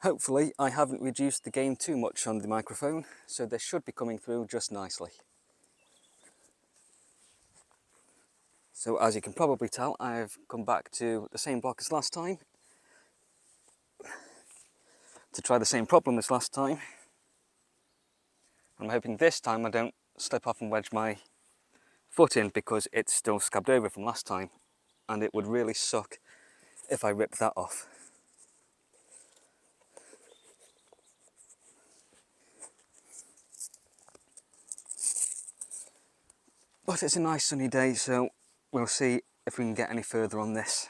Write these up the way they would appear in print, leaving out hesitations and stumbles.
Hopefully I haven't reduced the gain too much on the microphone, so this should be coming through just nicely. So as you can probably tell, I've come back to the same block as last time to try the same problem as last time. I'm hoping this time I don't slip off and wedge my foot in because it's still scabbed over from last time, and it would really suck if I ripped that off. But it's a nice sunny day, so we'll see if we can get any further on this.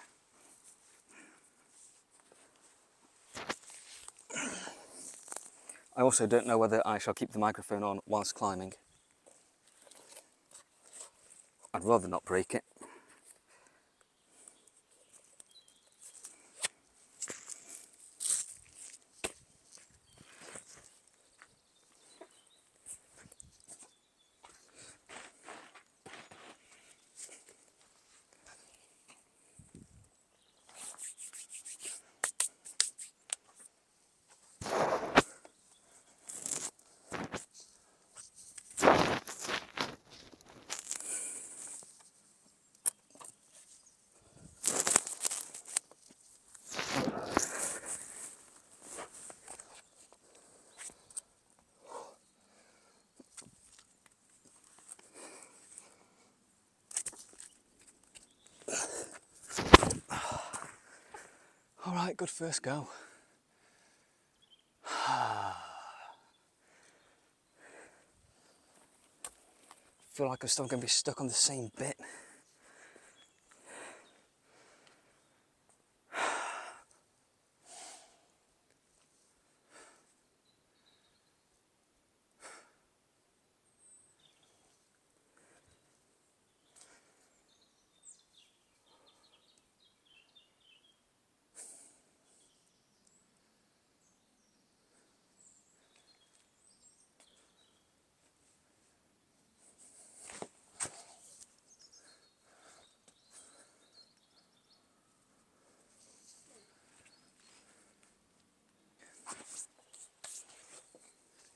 I also don't know whether I shall keep the microphone on whilst climbing. I'd rather not break it. All right, good first go. Feel like I'm still going to be stuck on the same bit.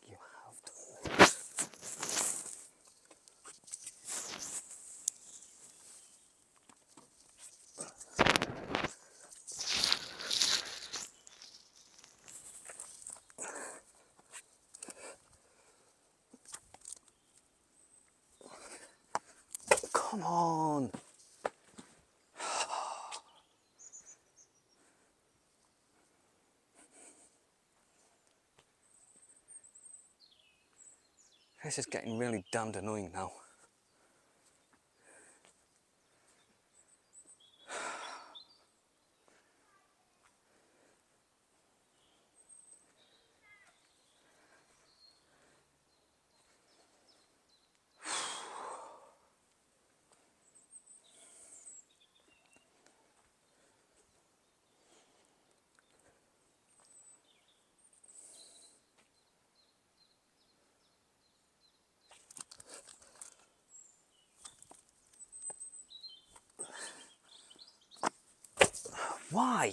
You have done it. Come on. This is getting really damned annoying now. Why?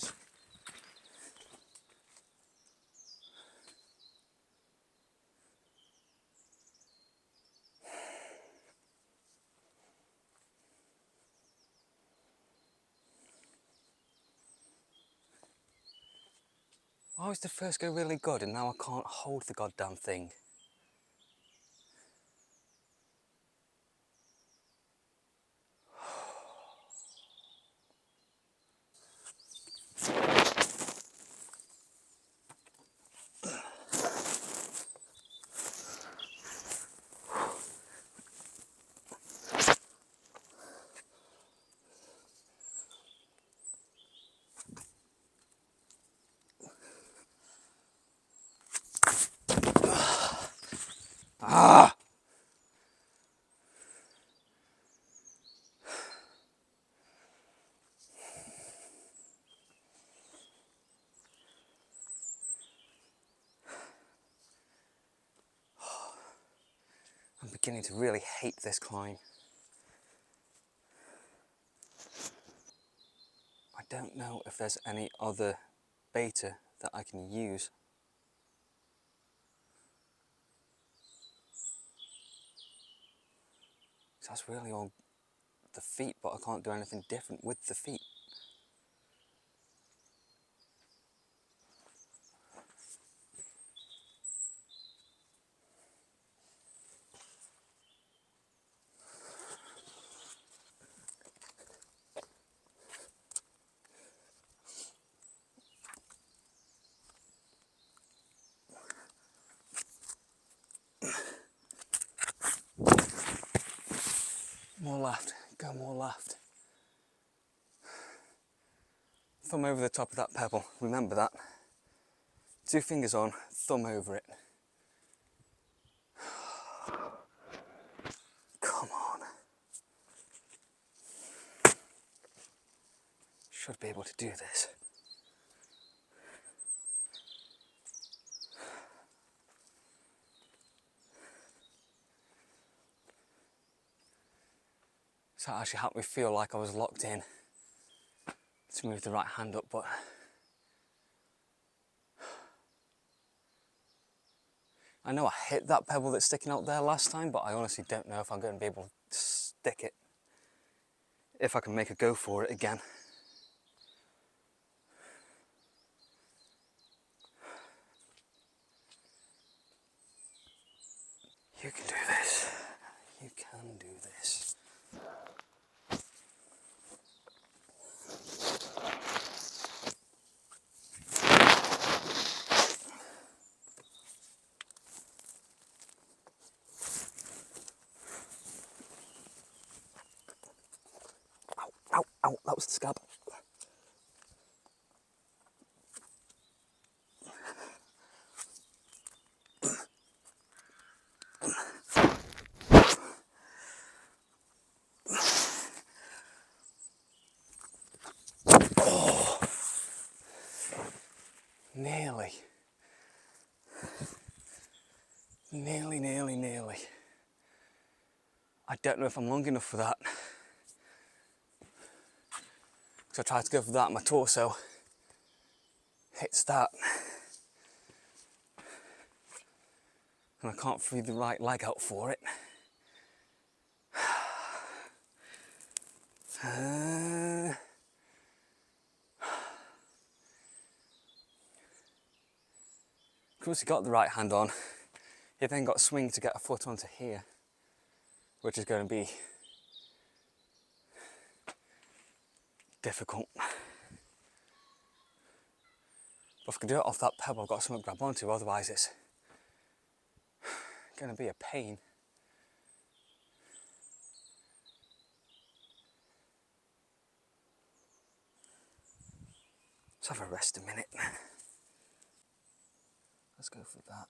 Why was the first go really good and now I can't hold the goddamn thing? Ah! I'm beginning to really hate this climb. I don't know if there's any other beta that I can use That's really all the feet, but I can't do anything different with the feet. More left, go more left. Thumb over the top of that pebble, remember that. 2 fingers on, thumb over it. Come on. Should be able to do this. So that actually helped me feel like I was locked in to move the right hand up, but I know I hit that pebble that's sticking out there last time, but I honestly don't know if I'm going to be able to stick it, if I can make a go for it again. You can do this. You can do this. Ow, ow, ow, that was the scab. Oh, nearly. Nearly. I don't know if I'm long enough for that. So I tried to go for that, my torso hits that. And I can't free the right leg out for it. Of course, you got the right hand on. You then got swing to get a foot onto here, which is going to be difficult. But if I can do it off that pebble, I've got something to grab onto, otherwise it's going to be a pain. Let's have a rest a minute. Let's go for that.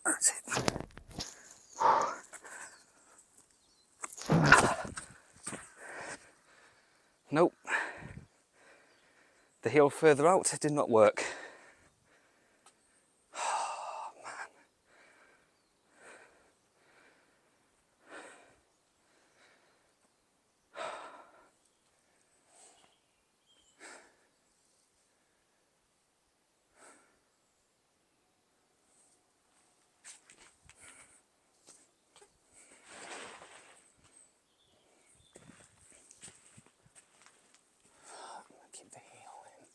That's it. Nope. The heel further out did not work. Oh, man. Keep the heel in.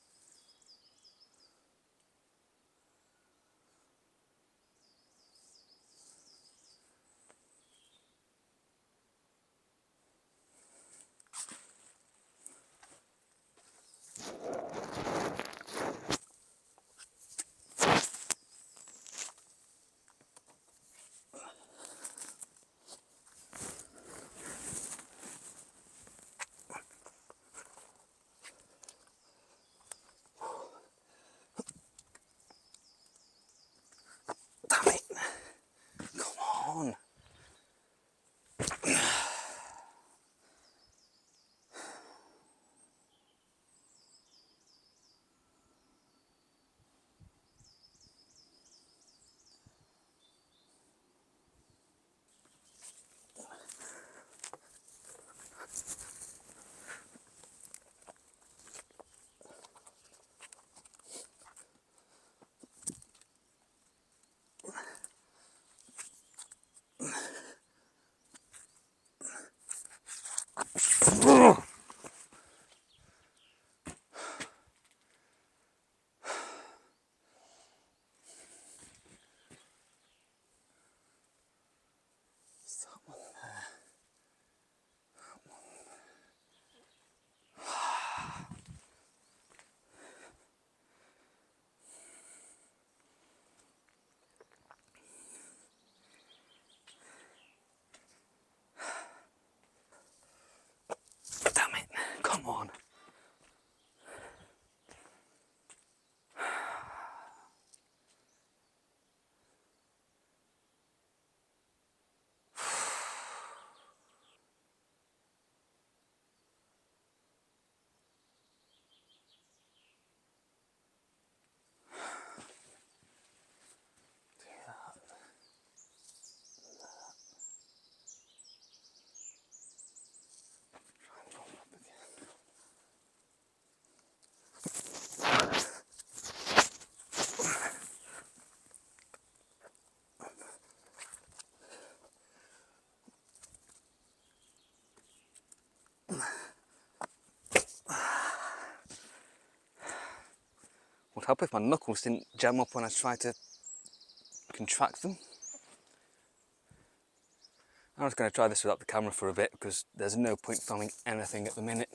would help if my knuckles didn't jam up when I try to contract them. I'm just going to try this without the camera for a bit because there's no point filming anything at the minute.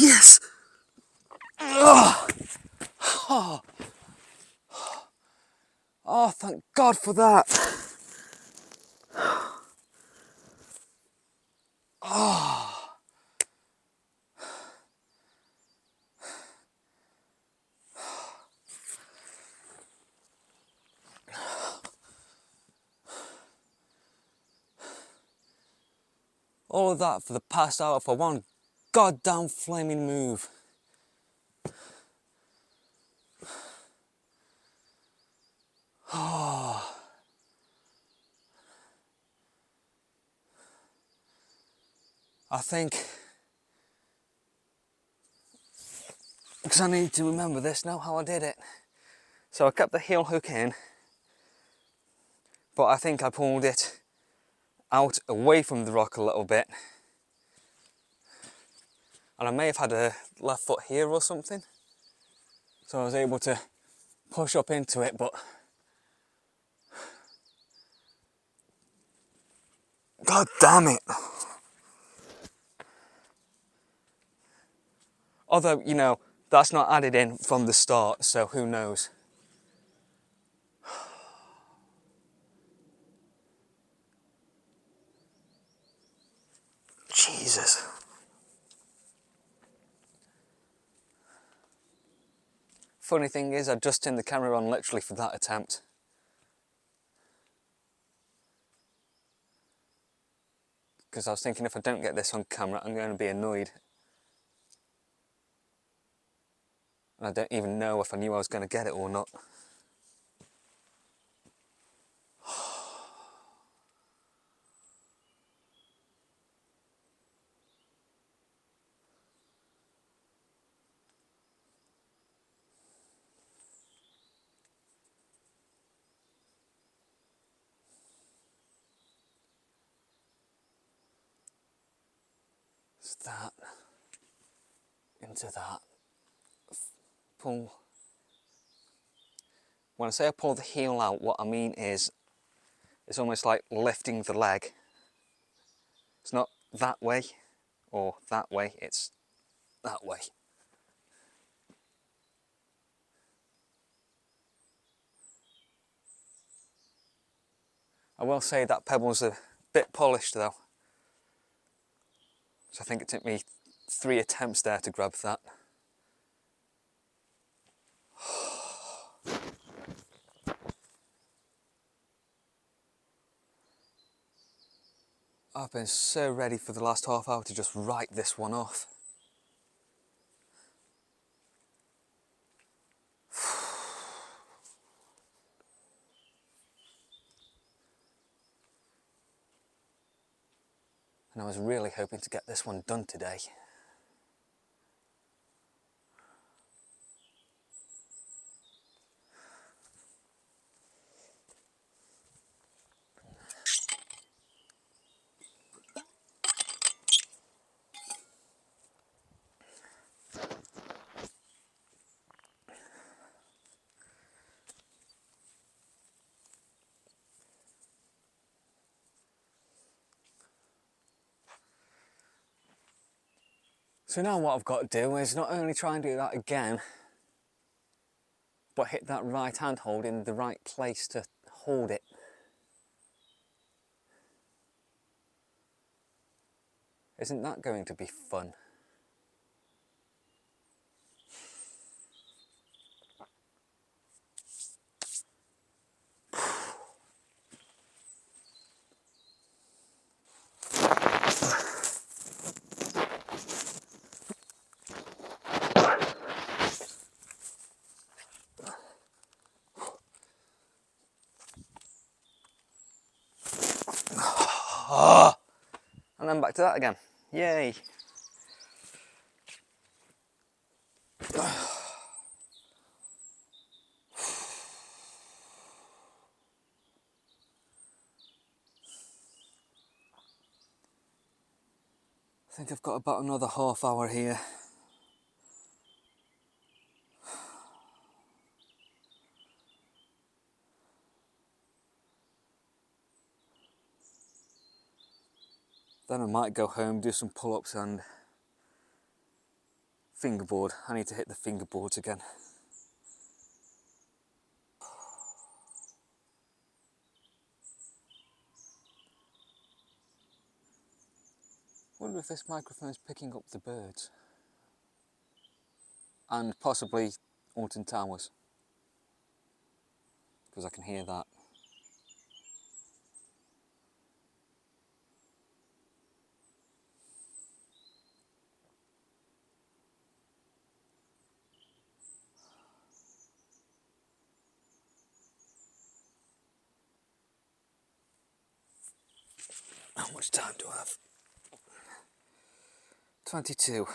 Yes! Oh, oh, oh, thank God for that. Oh. All of that for the past hour for one goddamn flaming move. Oh. I think, because I need to remember this now how I did it. So I kept the heel hook in, but I think I pulled it out away from the rock a little bit. And I may have had a left foot here or something. So I was able to push up into it, but God damn it. Although, you know, that's not added in from the start, so who knows. Jesus. Funny thing is, I just turned the camera on literally for that attempt. Because I was thinking if I don't get this on camera, I'm going to be annoyed. And I don't even know if I knew I was going to get it or not. It's that. Into that. Pull. When I say I pull the heel out, what I mean is it's almost like lifting the leg. It's not that way or that way, it's that way. I will say that pebble's a bit polished though. So I think it took me 3 attempts there to grab that. I've been so ready for the last half hour to just write this one off. And I was really hoping to get this one done today. So now what I've got to do is not only try and do that again, but hit that right hand hold in the right place to hold it. Isn't that going to be fun? back to that again. Yay! I think I've got about another half hour here. Then I might go home, do some pull-ups and fingerboard. I need to hit the fingerboards again. Wonder if this microphone's picking up the birds. And possibly Alton Towers. Because I can hear that. How much time do I have? 22.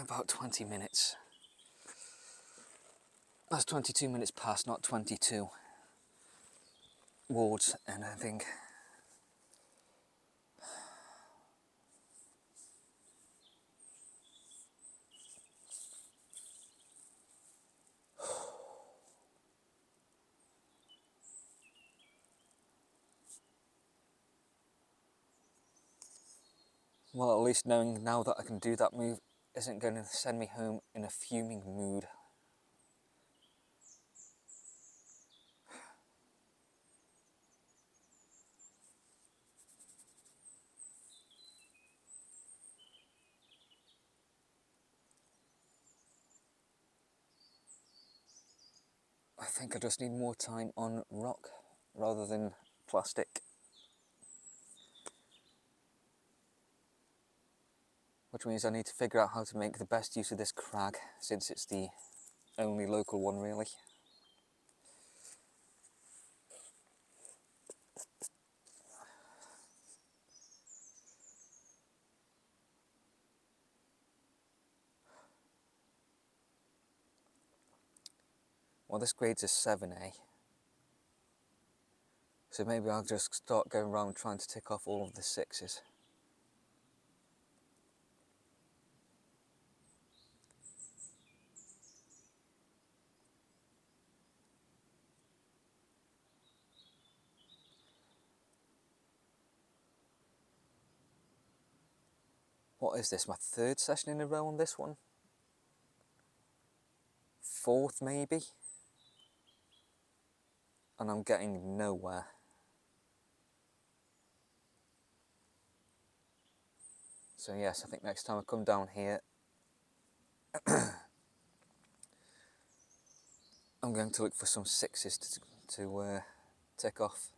About 20 minutes. That's 22 minutes past, not 22 wards and anything. Well, at least knowing now that I can do that move isn't going to send me home in a fuming mood. I think I just need more time on rock rather than plastic. Which means I need to figure out how to make the best use of this crag, since it's the only local one really. Well, this grade's a 7A. So maybe I'll just start going around trying to tick off all of the 6s. What is this, my 3rd session in a row on this one? 4th maybe? And I'm getting nowhere. So yes, I think next time I come down here, I'm going to look for some 6s to tick off.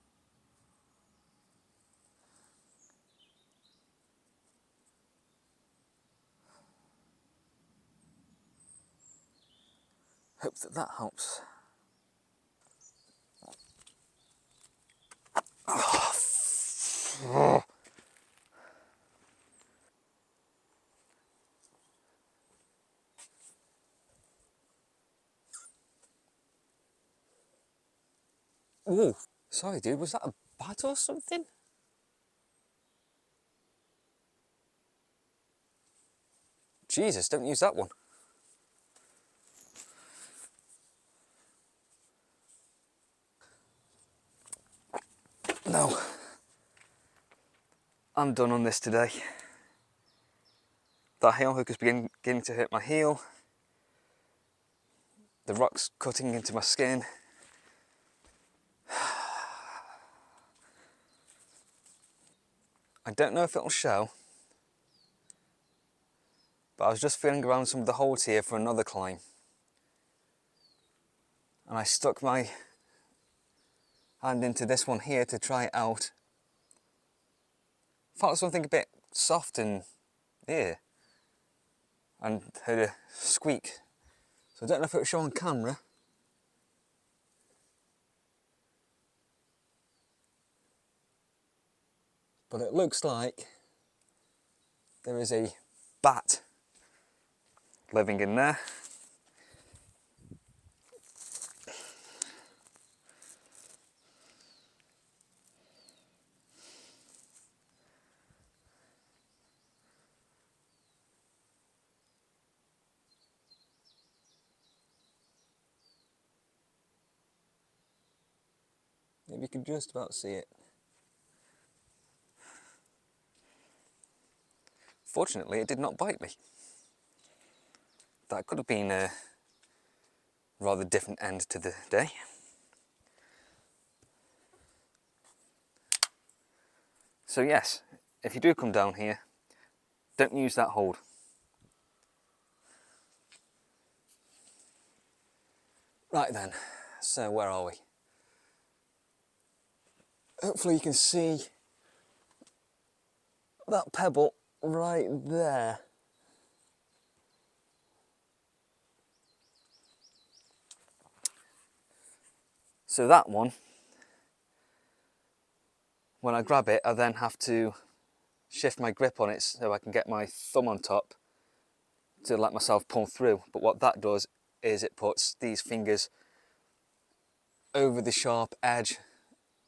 Hope that that helps. Ooh, sorry dude, was that a bat or something? Jesus, don't use that one. No. I'm done on this today. That heel hook is beginning to hit my heel. The rock's cutting into my skin. I don't know if it'll show, but I was just feeling around some of the holds here for another climb. And I stuck my hand into this one here to try it out. Felt something a bit soft and here, and heard a squeak. So I don't know if it'll show on camera. but it looks like there is a bat living in there. Maybe you can just about see it. Fortunately, it did not bite me. That could have been a rather different end to the day. So yes, if you do come down here, don't use that hold. Right then, so where are we? Hopefully you can see that pebble right there. So that one, when I grab it, I then have to shift my grip on it so I can get my thumb on top to let myself pull through. But what that does is it puts these fingers over the sharp edge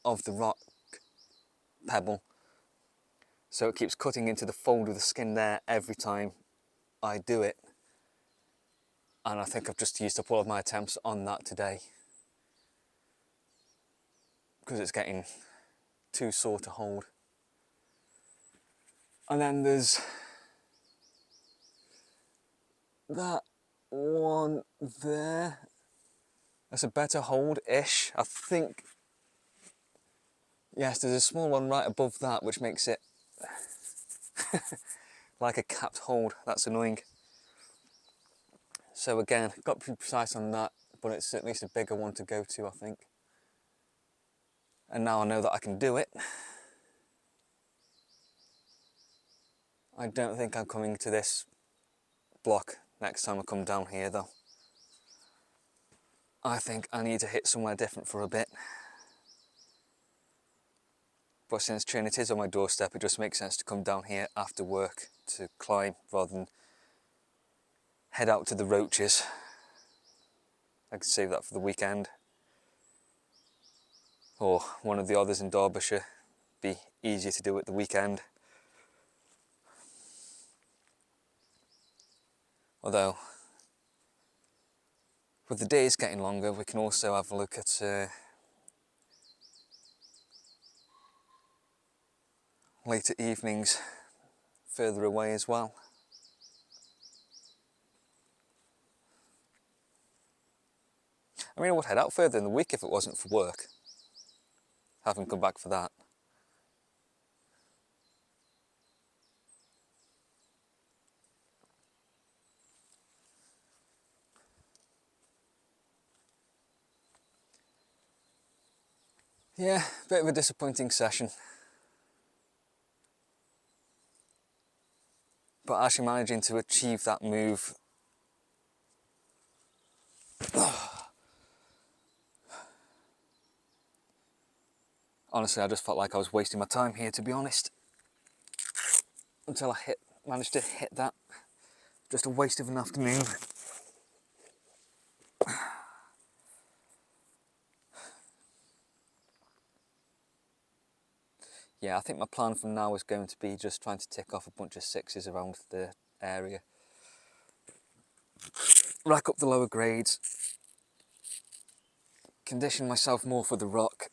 of the rock pebble, so it keeps cutting into the fold of the skin there every time I do it. And I think I've just used up all of my attempts on that today because it's getting too sore to hold. And then there's that one there. That's a better hold-ish, I think. Yes, there's a small one right above that which makes it like a capped hold. That's annoying. So again, got to be precise on that, but it's at least a bigger one to go to, I think. And now I know that I can do it. I don't think I'm coming to this block next time I come down here though. I think I need to hit somewhere different for a bit. But since Churnet is on my doorstep, it just makes sense to come down here after work to climb rather than head out to the roaches. I could save that for the weekend. Or one of the others in Derbyshire. Be easier to do at the weekend. Although, with the days getting longer, we can also have a look at later evenings further away as well. I mean, I would head out further in the week if it wasn't for work. Having come back for that. Yeah, bit of a disappointing session. But actually managing to achieve that move honestly, I just felt like I was wasting my time here, to be honest. Until I managed to hit that. Just a waste of an afternoon. Yeah, I think my plan from now is going to be just trying to tick off a bunch of sixes around the area. Rack up the lower grades. Condition myself more for the rock.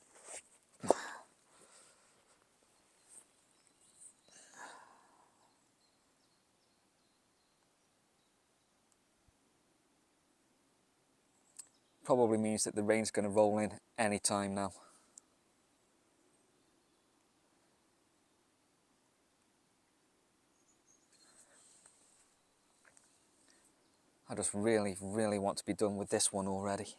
Probably means that the rain's going to roll in any time now. I just really, really want to be done with this one already.